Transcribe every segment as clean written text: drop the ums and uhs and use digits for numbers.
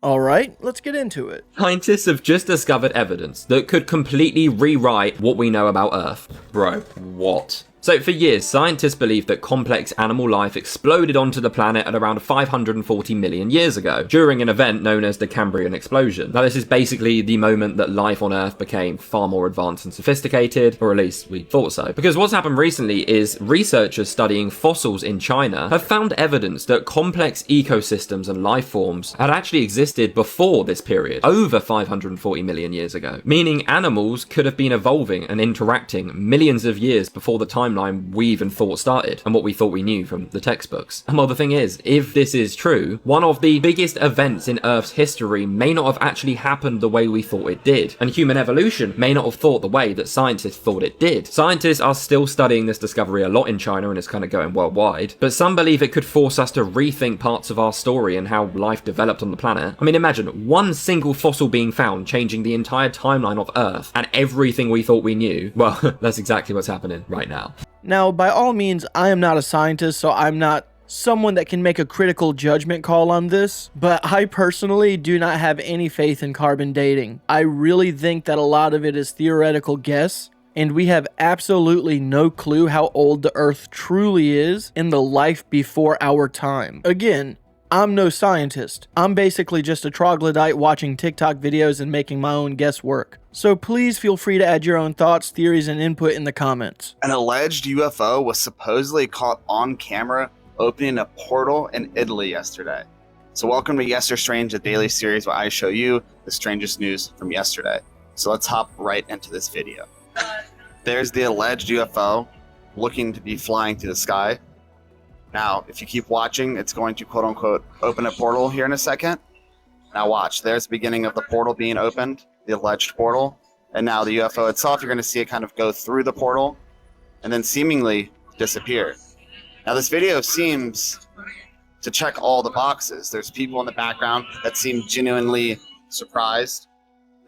Alright, let's get into it. Scientists have just discovered evidence that could completely rewrite what we know about Earth. Bro, what? So for years, scientists believed that complex animal life exploded onto the planet at around 540 million years ago, during an event known as the Cambrian explosion. Now this is basically the moment that life on Earth became far more advanced and sophisticated, or at least we thought so. Because what's happened recently is researchers studying fossils in China have found evidence that complex ecosystems and life forms had actually existed before this period, over 540 million years ago, meaning animals could have been evolving and interacting millions of years before the timeline we even thought started and what we thought we knew from the textbooks. And well, the thing is, if this is true, one of the biggest events in Earth's history may not have actually happened the way we thought it did, and human evolution may not have thought the way that scientists thought it did. Scientists are still studying this discovery a lot in China, and it's kind of going worldwide, but some believe it could force us to rethink parts of our story and how life developed on the planet. I mean, imagine one single fossil being found changing the entire timeline of Earth and everything we thought we knew. Well, that's exactly what's happening right now. Now, by all means, I am not a scientist, so I'm not someone that can make a critical judgment call on this, but I personally do not have any faith in carbon dating. I really think that a lot of it is theoretical guess, and we have absolutely no clue how old the Earth truly is in the life before our time. Again, I'm no scientist. I'm basically just a troglodyte watching TikTok videos and making my own guesswork. So please feel free to add your own thoughts, theories, and input in the comments. An alleged UFO was supposedly caught on camera opening a portal in Italy yesterday. So welcome to Yes or Strange, a daily series where I show you the strangest news from yesterday. So let's hop right into this video. There's the alleged UFO looking to be flying through the sky. Now, if you keep watching, it's going to quote unquote open a portal here in a second. Now watch, there's the beginning of the portal being opened, the alleged portal. And now the UFO itself, you're going to see it kind of go through the portal and then seemingly disappear. Now this video seems to check all the boxes. There's people in the background that seem genuinely surprised.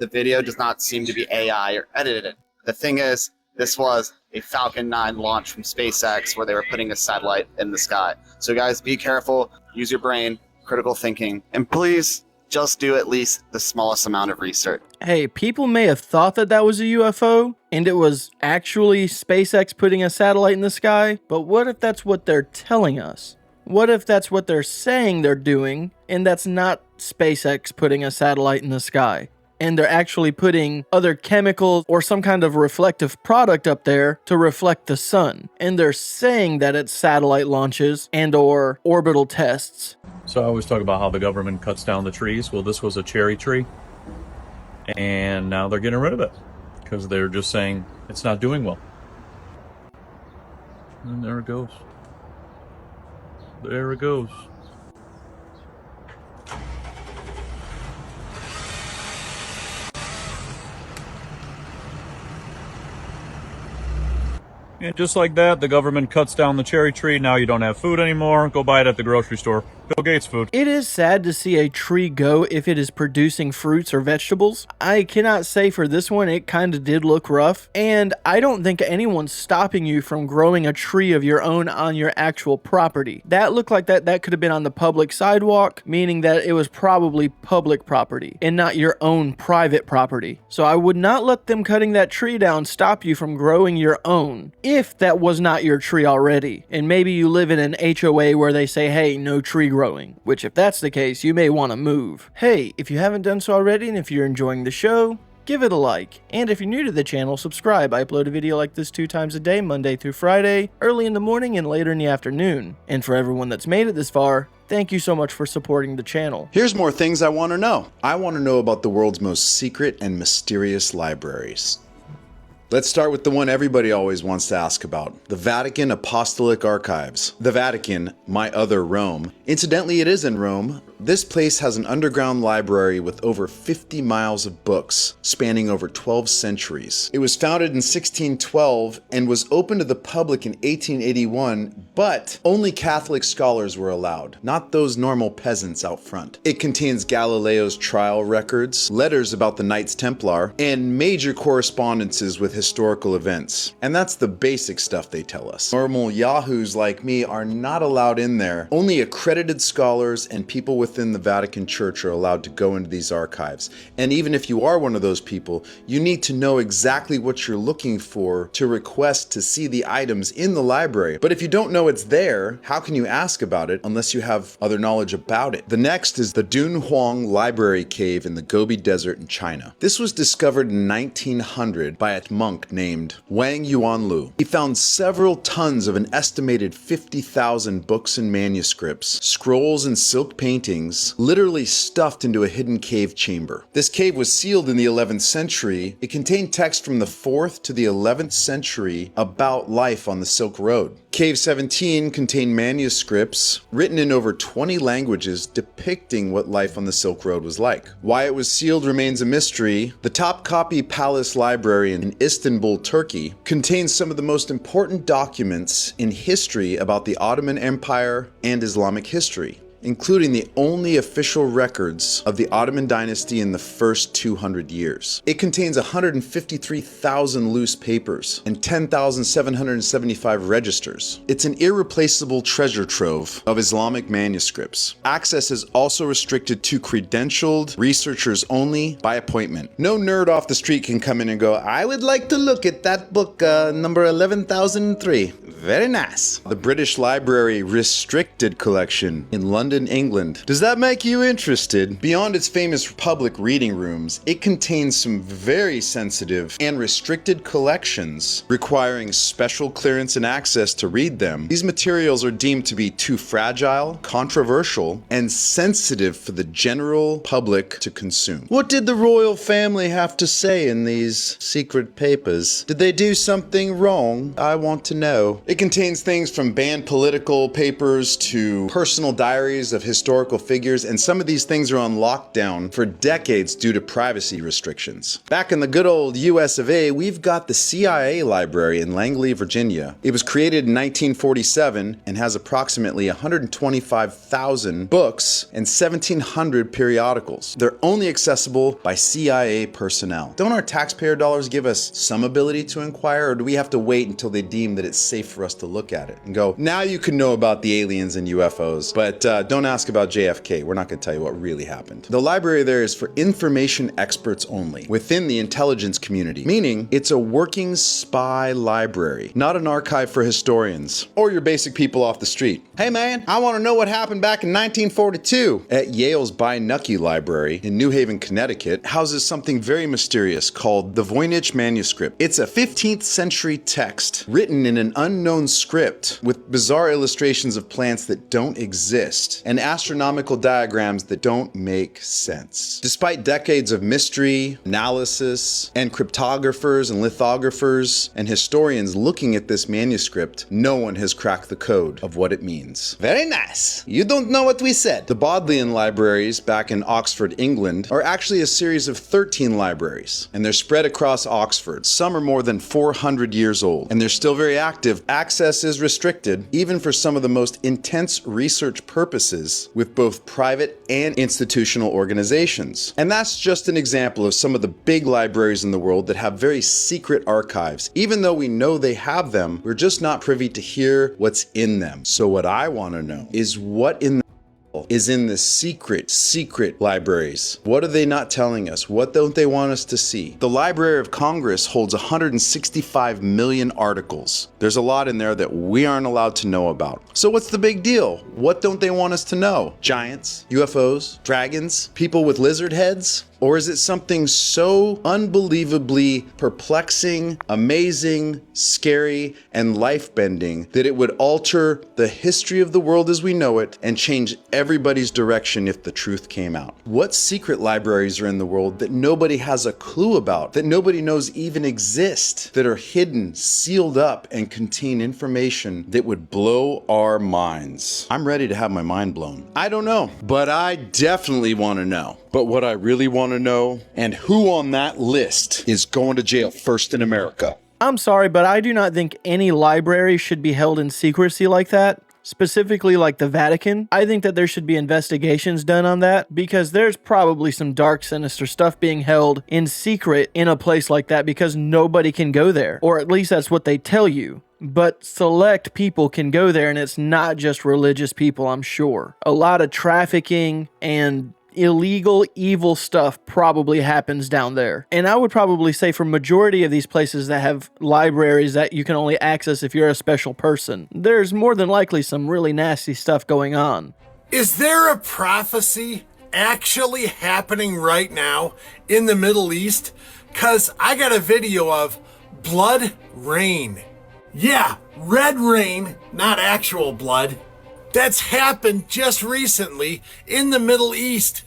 The video does not seem to be AI or edited. The thing is, this was a Falcon 9 launch from SpaceX where they were putting a satellite in the sky. So guys, be careful, use your brain, critical thinking, and please just do at least the smallest amount of research. Hey, people may have thought that that was a UFO, and it was actually SpaceX putting a satellite in the sky, but what if that's what they're telling us? What if that's what they're saying they're doing, and that's not SpaceX putting a satellite in the sky? And they're actually putting other chemicals or some kind of reflective product up there to reflect the sun. And they're saying that it's satellite launches and or orbital tests. So I always talk about how the government cuts down the trees. Well, this was a cherry tree. And now they're getting rid of it because they're just saying it's not doing well. And there it goes. There it goes. And just like that, the government cuts down the cherry tree. Now you don't have food anymore. Go buy it at the grocery store. Bill Gates food. It is sad to see a tree go if it is producing fruits or vegetables. I cannot say for this one, it kind of did look rough. And I don't think anyone's stopping you from growing a tree of your own on your actual property. That looked like that could have been on the public sidewalk, meaning that it was probably public property and not your own private property. So I would not let them cutting that tree down stop you from growing your own, if that was not your tree already. And maybe you live in an HOA where they say, hey, no tree growing, which if that's the case, you may want to move. Hey, if you haven't done so already, and if you're enjoying the show, give it a like. And if you're new to the channel, subscribe. I upload a video like this 2 times a day, Monday through Friday, early in the morning and later in the afternoon. And for everyone that's made it this far, thank you so much for supporting the channel. Here's more things I want to know. I want to know about the world's most secret and mysterious libraries. Let's start with the one everybody always wants to ask about, the Vatican Apostolic Archives. The Vatican, my other Rome. Incidentally, it is in Rome. This place has an underground library with over 50 miles of books, spanning over 12 centuries. It was founded in 1612 and was open to the public in 1881, but only Catholic scholars were allowed, not those normal peasants out front. It contains Galileo's trial records, letters about the Knights Templar, and major correspondences with historical events. And that's the basic stuff they tell us. Normal yahoos like me are not allowed in there. Only accredited scholars and people with within the Vatican Church are allowed to go into these archives. And even if you are one of those people, you need to know exactly what you're looking for to request to see the items in the library. But if you don't know it's there, how can you ask about it unless you have other knowledge about it? The next is the Dunhuang Library Cave in the Gobi Desert in China. This was discovered in 1900 by a monk named Wang Yuanlu. He found several tons of an estimated 50,000 books and manuscripts, scrolls and silk paintings, literally stuffed into a hidden cave chamber. This cave was sealed in the 11th century. It contained text from the 4th to the 11th century about life on the Silk Road. Cave 17 contained manuscripts written in over 20 languages depicting what life on the Silk Road was like. Why it was sealed remains a mystery. The Topkapi Palace Library in Istanbul, Turkey, contains some of the most important documents in history about the Ottoman Empire and Islamic history, including the only official records of the Ottoman dynasty in the first 200 years. It contains 153,000 loose papers and 10,775 registers. It's an irreplaceable treasure trove of Islamic manuscripts. Access is also restricted to credentialed researchers only by appointment. No nerd off the street can come in and go, "I would like to look at that book, number 11,003. Very nice." The British Library Restricted Collection in London, England. Does that make you interested? Beyond its famous public reading rooms, it contains some very sensitive and restricted collections requiring special clearance and access to read them. These materials are deemed to be too fragile, controversial, and sensitive for the general public to consume. What did the royal family have to say in these secret papers? Did they do something wrong? I want to know. It contains things from banned political papers to personal diaries of historical figures, and some of these things are on lockdown for decades due to privacy restrictions. Back in the good old US of A, we've got the CIA library in Langley, Virginia. It was created in 1947 and has approximately 125,000 books and 1,700 periodicals. They're only accessible by CIA personnel. Don't our taxpayer dollars give us some ability to inquire, or do we have to wait until they deem that it's safe for us to look at it and go, now you can know about the aliens and UFOs, but don't ask about JFK. We're not going to tell you what really happened. The library there is for information experts only within the intelligence community, meaning it's a working spy library, not an archive for historians or your basic people off the street. Hey man, I want to know what happened back in 1942. At Yale's Beinecke Library in New Haven, Connecticut, houses something very mysterious called the Voynich Manuscript. It's a 15th century text written in an unknown script with bizarre illustrations of plants that don't exist and astronomical diagrams that don't make sense. Despite decades of mystery, analysis, and cryptographers and lithographers and historians looking at this manuscript, no one has cracked the code of what it means. Very nice. You don't know what we said. The Bodleian Libraries back in Oxford, England, are actually a series of 13 libraries, and they're spread across Oxford. Some are more than 400 years old, and they're still very active. Access is restricted, even for some of the most intense research purposes with both private and institutional organizations. And that's just an example of some of the big libraries in the world that have very secret archives. Even though we know they have them, we're just not privy to hear what's in them. So what I want to know is what is in the secret libraries. What are they not telling us? What don't they want us to see? The Library of Congress holds 165 million articles. There's a lot in there that we aren't allowed to know about. So what's the big deal? What don't they want us to know? Giants, UFOs, dragons, people with lizard heads? Or is it something so unbelievably perplexing, amazing, scary, and life-bending that it would alter the history of the world as we know it and change everybody's direction if the truth came out? What secret libraries are in the world that nobody has a clue about, that nobody knows even exist, that are hidden, sealed up, and contain information that would blow our minds? I'm ready to have my mind blown. I don't know, but I definitely want to know. But what I really want to know, and who on that list is going to jail first in America? I'm sorry, but I do not think any library should be held in secrecy like that. Specifically like the Vatican. I think that there should be investigations done on that because there's probably some dark, sinister stuff being held in secret in a place like that because nobody can go there. Or at least that's what they tell you. but select people can go there, and it's not just religious people, I'm sure. A lot of trafficking and illegal, evil stuff probably happens down there. And I would probably say for majority of these places that have libraries that you can only access if you're a special person, there's more than likely some really nasty stuff going on. Is there a prophecy actually happening right now in the Middle East? 'Cause I got a video of blood rain. Yeah, red rain, not actual blood. That's happened just recently in the Middle East.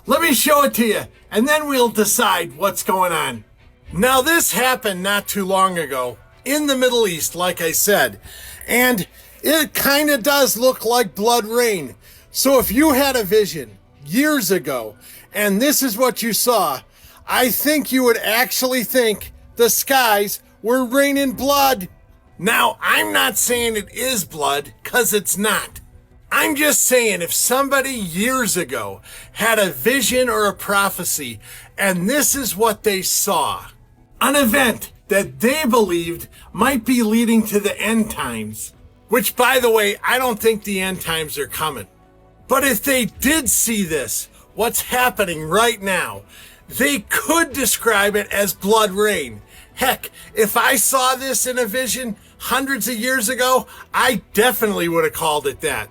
Let me show it to you, and then we'll decide what's going on. Now, this happened not too long ago in the Middle East, like I said, and it kind of does look like blood rain. So if you had a vision years ago, and this is what you saw, I think you would actually think the skies were raining blood. Now, I'm not saying it is blood, 'cause it's not. I'm just saying if somebody years ago had a vision or a prophecy, and this is what they saw, an event that they believed might be leading to the end times, which, by the way, I don't think the end times are coming. But if they did see this, what's happening right now, they could describe it as blood rain. Heck, if I saw this in a vision hundreds of years ago, I definitely would have called it that.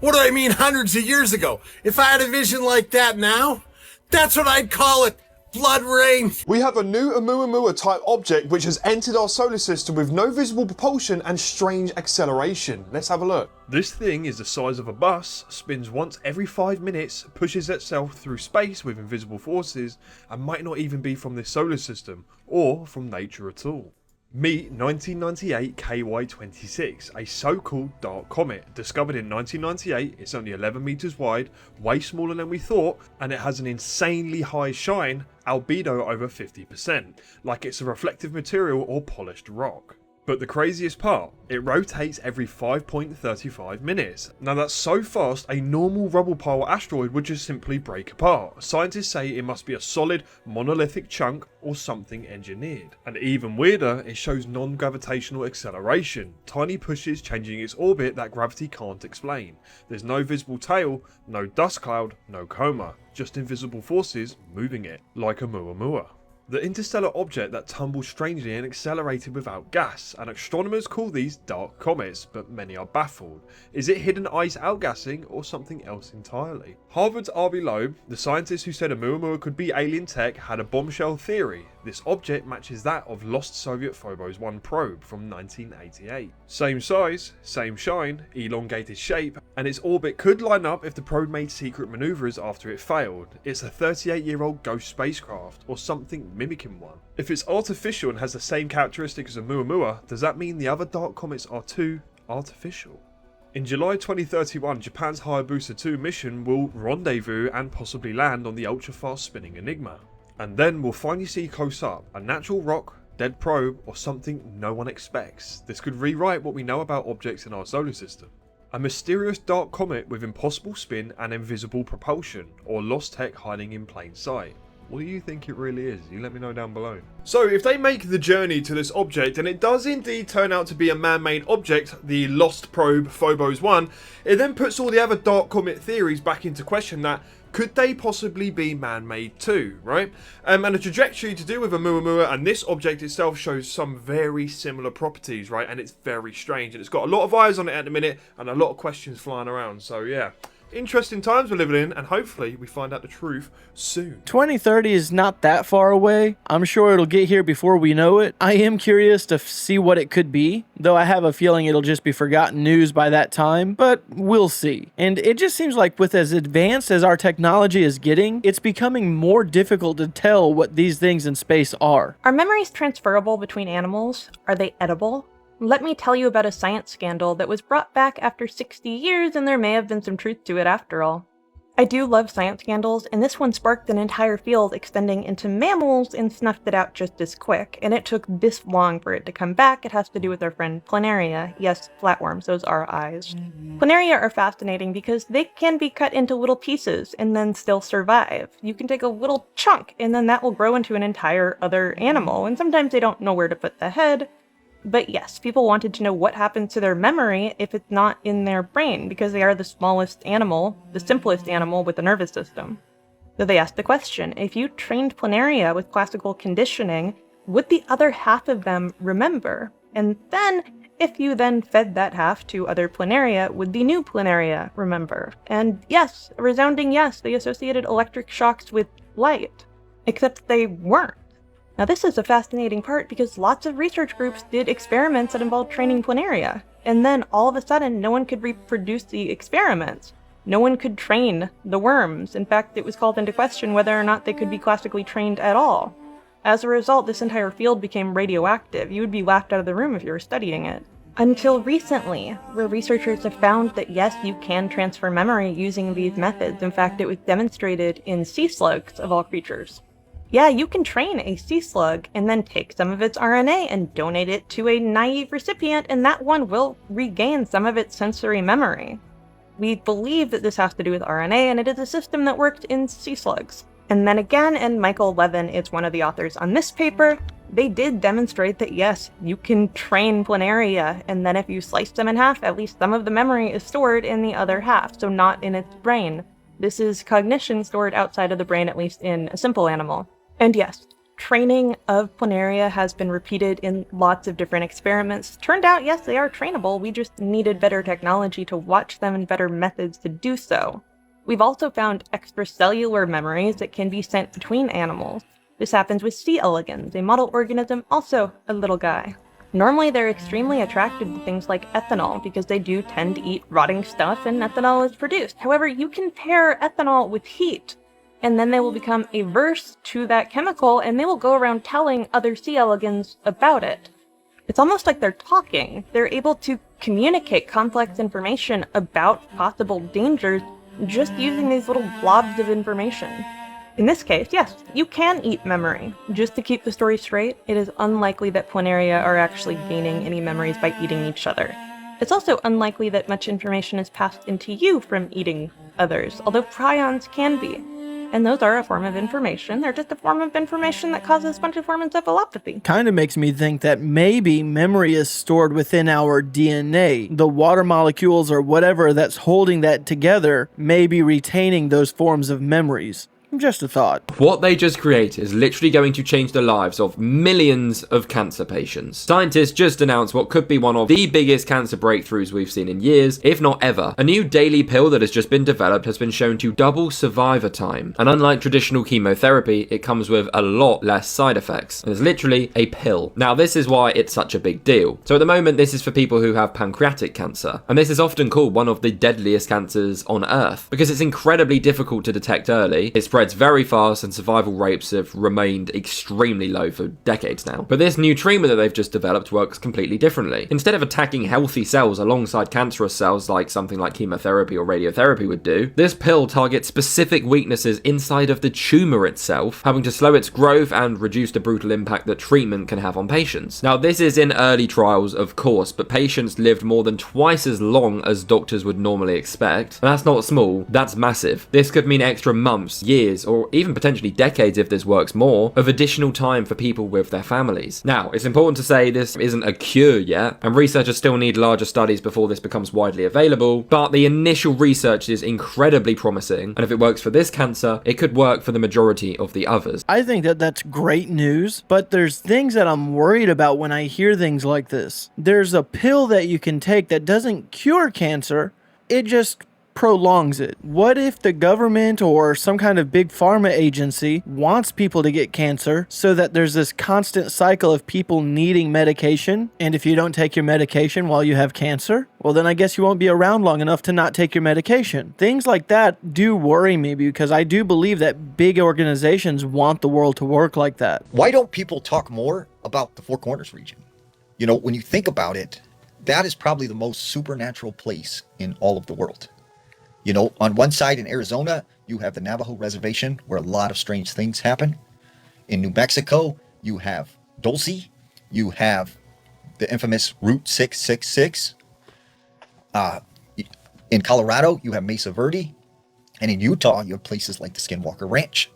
What do I mean hundreds of years ago? If I had a vision like that now, that's what I'd call it. Blood rain. We have a new Oumuamua type object which has entered our solar system with no visible propulsion and strange acceleration. Let's have a look. This thing is the size of a bus, spins once every 5 minutes, pushes itself through space with invisible forces, and might not even be from this solar system, or from nature at all. Meet 1998 KY26, a so-called dark comet. Discovered in 1998, it's only 11 meters wide, way smaller than we thought, and it has an insanely high shine, albedo over 50%, like it's a reflective material or polished rock. But the craziest part, it rotates every 5.35 minutes. Now that's so fast, a normal rubble pile asteroid would just simply break apart. Scientists say it must be a solid, monolithic chunk or something engineered. And even weirder, it shows non-gravitational acceleration, tiny pushes changing its orbit that gravity can't explain. There's no visible tail, no dust cloud, no coma, just invisible forces moving it, like Oumuamua. The interstellar object that tumbles strangely and accelerated without gas, and astronomers call these dark comets, but many are baffled. Is it hidden ice outgassing or something else entirely? Harvard's R.B. Loeb, the scientist who said Oumuamua could be alien tech, had a bombshell theory. This object matches that of lost Soviet Phobos 1 probe from 1988. Same size, same shine, elongated shape, and its orbit could line up if the probe made secret maneuvers after it failed. It's a 38-year-old ghost spacecraft, or something mimicking one. If it's artificial and has the same characteristics as Oumuamua, does that mean the other dark comets are too artificial? In July 2031, Japan's Hayabusa 2 mission will rendezvous and possibly land on the ultra-fast spinning Enigma. And then we'll finally see close up a natural rock, dead probe, or something no one expects. This could rewrite what we know about objects in our solar system. A mysterious dark comet with impossible spin and invisible propulsion, or lost tech hiding in plain sight. What do you think it really is? You let me know down below. So if they make the journey to this object, and it does indeed turn out to be a man-made object, the lost probe Phobos 1, it then puts all the other dark comet theories back into question that could they possibly be man-made too, right? And the trajectory to do with Oumuamua and this object itself shows some very similar properties, right? And it's very strange, and it's got a lot of eyes on it at the minute, and a lot of questions flying around, so yeah. Interesting times we're living in, and hopefully we find out the truth soon. 2030 is not that far away. I'm sure it'll get here before we know it. I am curious to see what it could be, though I have a feeling it'll just be forgotten news by that time, but we'll see. And it just seems like with as advanced as our technology is getting, it's becoming more difficult to tell what these things in space are. Are memories transferable between animals? Are they edible? Let me tell you about a science scandal that was brought back after 60 years, and there may have been some truth to it after all. I do love science scandals, and this one sparked an entire field extending into mammals and snuffed it out just as quick, and it took this long for it to come back. It has to do with our friend planaria. Yes, flatworms, those are eyes. Planaria are fascinating because they can be cut into little pieces and then still survive. You can take a little chunk, and then that will grow into an entire other animal, and sometimes they don't know where to put the head. But yes, people wanted to know what happens to their memory if it's not in their brain, because they are the smallest animal, the simplest animal with a nervous system. So they asked the question, if you trained planaria with classical conditioning, would the other half of them remember? And then, if you then fed that half to other planaria, would the new planaria remember? And yes, a resounding yes, they associated electric shocks with light. Except they weren't. Now this is a fascinating part because lots of research groups did experiments that involved training planaria, and then all of a sudden no one could reproduce the experiments. No one could train the worms. In fact, it was called into question whether or not they could be classically trained at all. As a result, this entire field became radioactive. You would be laughed out of the room if you were studying it. Until recently, where researchers have found that yes, you can transfer memory using these methods. In fact, it was demonstrated in sea slugs, of all creatures. Yeah, you can train a sea slug and then take some of its RNA and donate it to a naive recipient, and that one will regain some of its sensory memory. We believe that this has to do with RNA, and it is a system that worked in sea slugs. And then again, and Michael Levin is one of the authors on this paper, they did demonstrate that yes, you can train planaria, and then if you slice them in half, at least some of the memory is stored in the other half, so not in its brain. This is cognition stored outside of the brain, at least in a simple animal. And yes, training of planaria has been repeated in lots of different experiments. Turned out, yes, they are trainable, we just needed better technology to watch them and better methods to do so. We've also found extracellular memories that can be sent between animals. This happens with C. elegans, a model organism, also a little guy. Normally they're extremely attracted to things like ethanol because they do tend to eat rotting stuff and ethanol is produced. However, you can pair ethanol with heat, and then they will become averse to that chemical, and they will go around telling other C. elegans about it. It's almost like they're talking. They're able to communicate complex information about possible dangers just using these little blobs of information. In this case, yes, you can eat memory. Just to keep the story straight, it is unlikely that planaria are actually gaining any memories by eating each other. It's also unlikely that much information is passed into you from eating others, although prions can be. And those are a form of information. They're just a form of information that causes spongiform encephalopathy. Kind of makes me think that maybe memory is stored within our DNA. The water molecules or whatever that's holding that together may be retaining those forms of memories. Just a thought. What they just created is literally going to change the lives of millions of cancer patients. Scientists just announced what could be one of the biggest cancer breakthroughs we've seen in years, if not ever. A new daily pill that has just been developed has been shown to double survivor time. And unlike traditional chemotherapy, it comes with a lot less side effects. It's literally a pill. Now, this is why it's such a big deal. So at the moment, this is for people who have pancreatic cancer. And this is often called one of the deadliest cancers on Earth because it's incredibly difficult to detect early. It spreads very fast and survival rates have remained extremely low for decades now. But this new treatment that they've just developed works completely differently. Instead of attacking healthy cells alongside cancerous cells like something like chemotherapy or radiotherapy would do, this pill targets specific weaknesses inside of the tumor itself, helping to slow its growth and reduce the brutal impact that treatment can have on patients. Now, this is in early trials, of course, but patients lived more than twice as long as doctors would normally expect. And that's not small, that's massive. This could mean extra months, years, or even potentially decades if this works more, of additional time for people with their families. Now, it's important to say this isn't a cure yet, and researchers still need larger studies before this becomes widely available, but the initial research is incredibly promising, and if it works for this cancer, it could work for the majority of the others. I think that that's great news, but there's things that I'm worried about when I hear things like this. There's a pill that you can take that doesn't cure cancer, it just prolongs it. What if the government or some kind of big pharma agency wants people to get cancer so that there's this constant cycle of people needing medication, and if you don't take your medication while you have cancer, well then I guess you won't be around long enough to not take your medication. Things like that do worry me because I do believe that big organizations want the world to work like that. Why don't people talk more about the Four Corners region? You know, when you think about it, that is probably the most supernatural place in all of the world. You know, on one side in Arizona, you have the Navajo reservation where a lot of strange things happen. In New Mexico, you have Dulce. You have the infamous Route 666. In Colorado, you have Mesa Verde. And in Utah, you have places like the Skinwalker Ranch.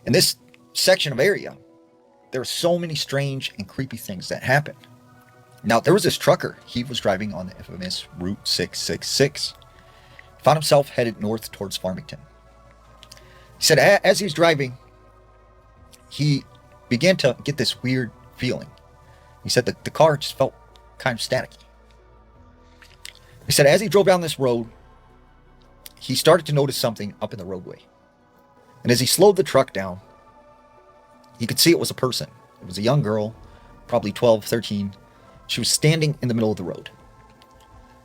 In this section of area, there are so many strange and creepy things that happen. Now, there was this trucker. He was driving on the infamous Route 666. Found himself headed north towards Farmington. He said as he was driving, he began to get this weird feeling. He said that the car just felt kind of staticky. He said as he drove down this road, he started to notice something up in the roadway. And as he slowed the truck down, he could see it was a person. It was a young girl, probably 12, 13. She was standing in the middle of the road.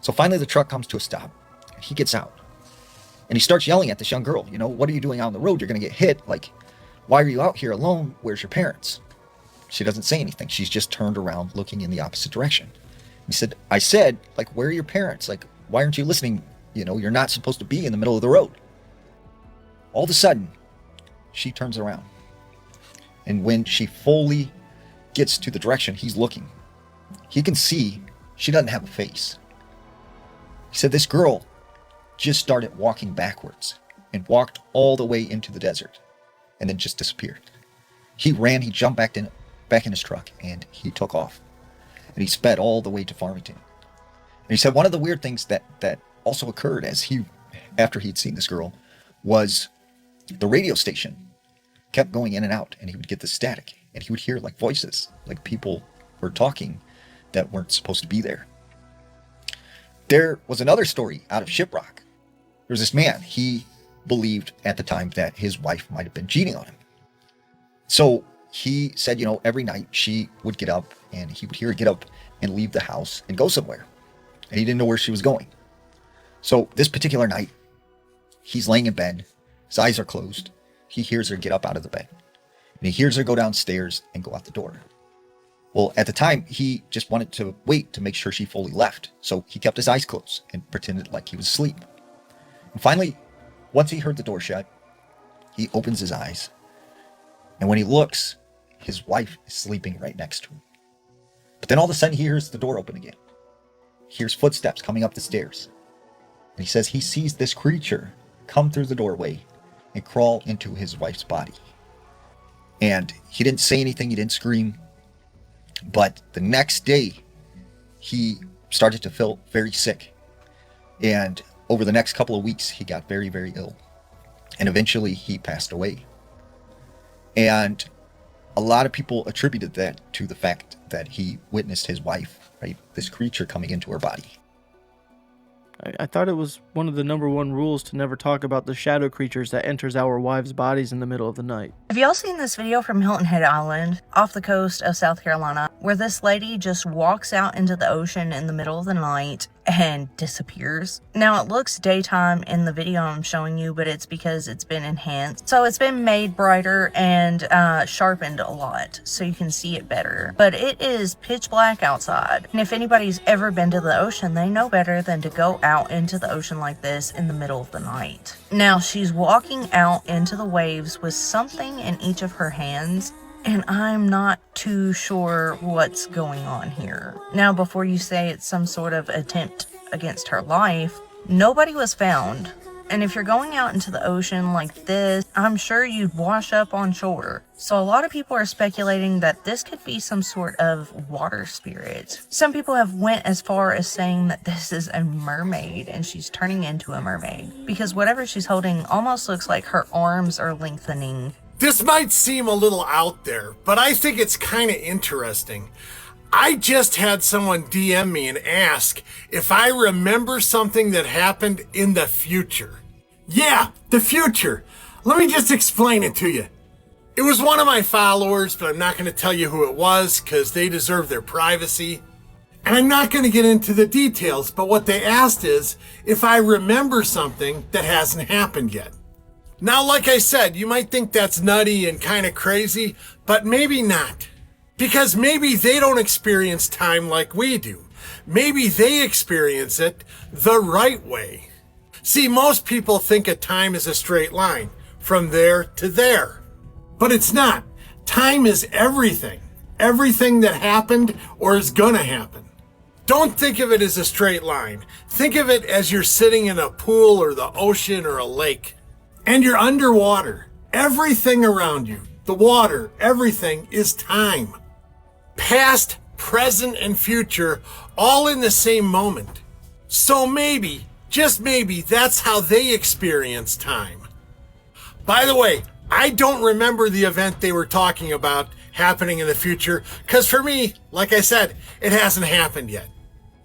So finally the truck comes to a stop. And he gets out. And he starts yelling at this young girl, what are you doing out on the road? You're going to get hit. Like, why are you out here alone? Where's your parents? She doesn't say anything. She's just turned around looking in the opposite direction. He said, I said, like, where are your parents? Like, why aren't you listening? You're not supposed to be in the middle of the road. All of a sudden, she turns around. And when she fully gets to the direction he's looking, he can see she doesn't have a face. He said this girl just started walking backwards and walked all the way into the desert and then just disappeared. He ran, he jumped back in his truck, and he took off. And he sped all the way to Farmington. And he said one of the weird things that also occurred after he'd seen this girl was the radio station kept going in and out, and he would get the static, and he would hear like voices, like people were talking that weren't supposed to be there. There was another story out of Shiprock. There was this man. He believed at the time that his wife might have been cheating on him. So he said, every night she would get up, and he would hear her get up and leave the house and go somewhere. And he didn't know where she was going. So this particular night, he's laying in bed. His eyes are closed. He hears her get up out of the bed. And he hears her go downstairs and go out the door. Well, at the time, he just wanted to wait to make sure she fully left. So he kept his eyes closed and pretended like he was asleep. And finally, once he heard the door shut, he opens his eyes. And when he looks, his wife is sleeping right next to him. But then all of a sudden, he hears the door open again. He hears footsteps coming up the stairs. And he says he sees this creature come through the doorway and crawl into his wife's body. And he didn't say anything, he didn't scream. But the next day, he started to feel very sick. And over the next couple of weeks, he got very, very ill. And eventually, he passed away. And a lot of people attributed that to the fact that he witnessed his wife, right? This creature coming into her body. I thought it was one of the #1 rules to never talk about the shadow creatures that enters our wives' bodies in the middle of the night. Have y'all seen this video from Hilton Head Island off the coast of South Carolina where this lady just walks out into the ocean in the middle of the night and disappears? Now it looks daytime in the video I'm showing you, but it's because it's been enhanced. So it's been made brighter and sharpened a lot so you can see it better. But it is pitch black outside. And if anybody's ever been to the ocean, they know better than to go out into the ocean like this in the middle of the night. Now she's walking out into the waves with something in each of her hands, and I'm not too sure what's going on here. Now, before you say it's some sort of attempt against her life, nobody was found. And if you're going out into the ocean like this, I'm sure you'd wash up on shore. So a lot of people are speculating that this could be some sort of water spirit. Some people have went as far as saying that this is a mermaid and she's turning into a mermaid, because whatever she's holding almost looks like her arms are lengthening. This might seem a little out there, but I think it's kind of interesting. I just had someone DM me and ask if I remember something that happened in the future. Yeah, the future. Let me just explain it to you. It was one of my followers, but I'm not going to tell you who it was because they deserve their privacy. And I'm not going to get into the details, but what they asked is if I remember something that hasn't happened yet. Now, like I said, you might think that's nutty and kind of crazy, but maybe not. Because maybe they don't experience time like we do. Maybe they experience it the right way. See, most people think of time as a straight line, from there to there. But it's not. Time is everything. Everything that happened or is gonna happen. Don't think of it as a straight line. Think of it as you're sitting in a pool or the ocean or a lake. And you're underwater. Everything around you, the water, everything is time. Past, present, and future all in the same moment. So maybe, just maybe, that's how they experience time. By the way, I don't remember the event they were talking about happening in the future, because for me, like I said, it hasn't happened yet.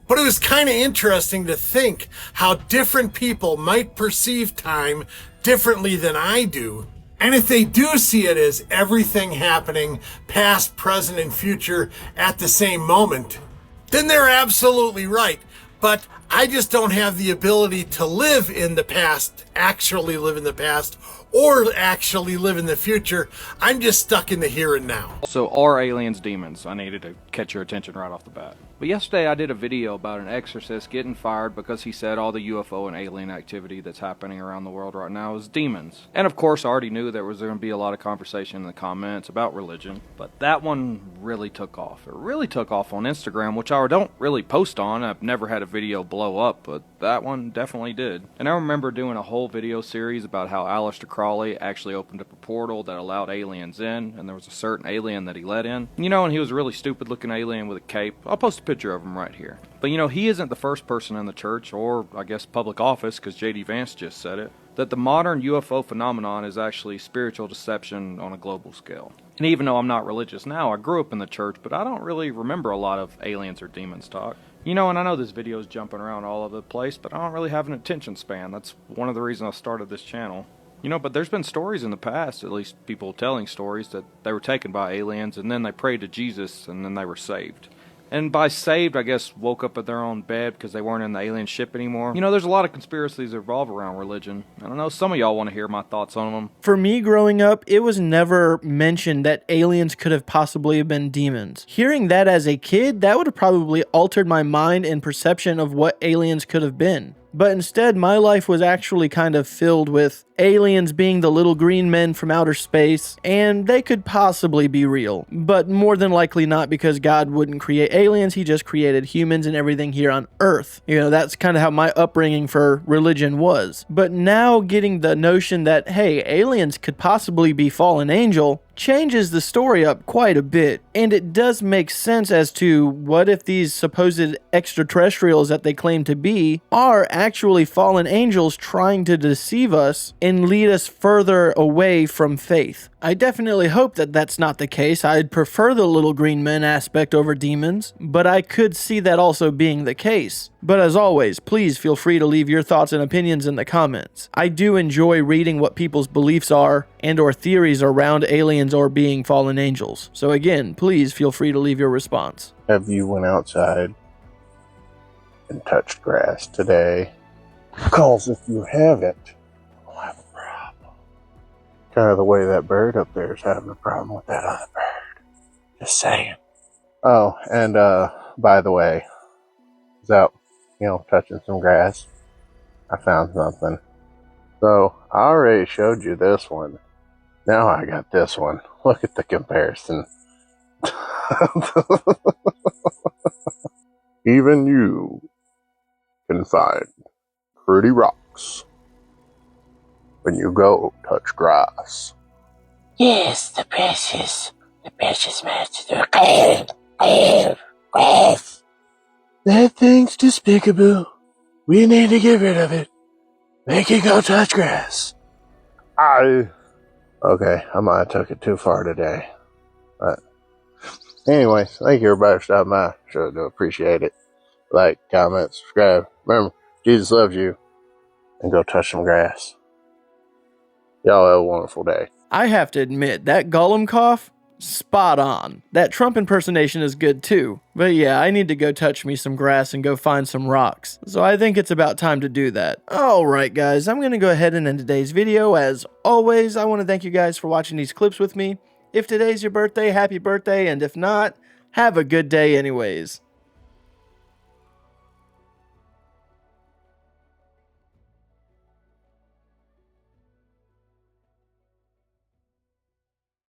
But it was kind of interesting to think how different people might perceive time differently than I do. And if they do see it as everything happening past, present, and future at the same moment, then they're absolutely right. But I just don't have the ability to live in the past, actually live in the past, or actually live in the future. I'm just stuck in the here and now. So are aliens demons? I needed to catch your attention right off the bat. But yesterday I did a video about an exorcist getting fired because he said all the UFO and alien activity that's happening around the world right now is demons. And of course I already knew there was going to be a lot of conversation in the comments about religion, but that one really took off. It really took off on Instagram, which I don't really post on. I've never had a video blow up, but that one definitely did. And I remember doing a whole video series about how Aleister Crowley actually opened up a portal that allowed aliens in, and there was a certain alien that he let in. You know, and he was a really stupid looking alien with a cape. I'll post a picture of him right here. But you know, he isn't the first person in the church, or I guess public office, because J.D. Vance just said it, that the modern UFO phenomenon is actually spiritual deception on a global scale. And even though I'm not religious now, I grew up in the church, but I don't really remember a lot of aliens or demons talk. You know, and I know this video is jumping around all over the place, but I don't really have an attention span. That's one of the reasons I started this channel. You know, but there's been stories in the past, at least people telling stories, that they were taken by aliens and then they prayed to Jesus and then they were saved. And by saved, I guess woke up at their own bed because they weren't in the alien ship anymore. You know, there's a lot of conspiracies that revolve around religion. I don't know, some of y'all want to hear my thoughts on them. For me growing up, it was never mentioned that aliens could have possibly been demons. Hearing that as a kid, that would have probably altered my mind and perception of what aliens could have been. But instead, my life was actually kind of filled with aliens being the little green men from outer space, and they could possibly be real. But more than likely not, because God wouldn't create aliens, he just created humans and everything here on Earth. You know, that's kind of how my upbringing for religion was. But now getting the notion that, hey, aliens could possibly be fallen angel, changes the story up quite a bit. And it does make sense as to what if these supposed extraterrestrials that they claim to be are actually fallen angels trying to deceive us and lead us further away from faith. I definitely hope that that's not the case. I'd prefer the little green men aspect over demons, but I could see that also being the case. But as always, please feel free to leave your thoughts and opinions in the comments. I do enjoy reading what people's beliefs are and or theories around aliens or being fallen angels. So again, please feel free to leave your response. Have you went outside and touched grass today? Because if you haven't, you'll have a problem. Kind of the way that bird up there is having a problem with that other bird. Just saying. Oh, and by the way, I was out, touching some grass. I found something. So, I already showed you this one. Now I got this one. Look at the comparison. Even you can find pretty rocks when you go touch grass. Yes, the precious master. Grass. That thing's despicable. We need to get rid of it. Make it go touch grass. Okay, I might have took it too far today. But anyways, thank you everybody for stopping by. Sure do appreciate it. Like, comment, subscribe. Remember, Jesus loves you. And go touch some grass. Y'all have a wonderful day. I have to admit, that Gollum cough, spot on. That Trump impersonation is good too. But yeah, I need to go touch me some grass and go find some rocks. So I think it's about time to do that. Alright guys, I'm going to go ahead and end today's video. As always, I want to thank you guys for watching these clips with me. If today's your birthday, happy birthday, and if not, have a good day anyways.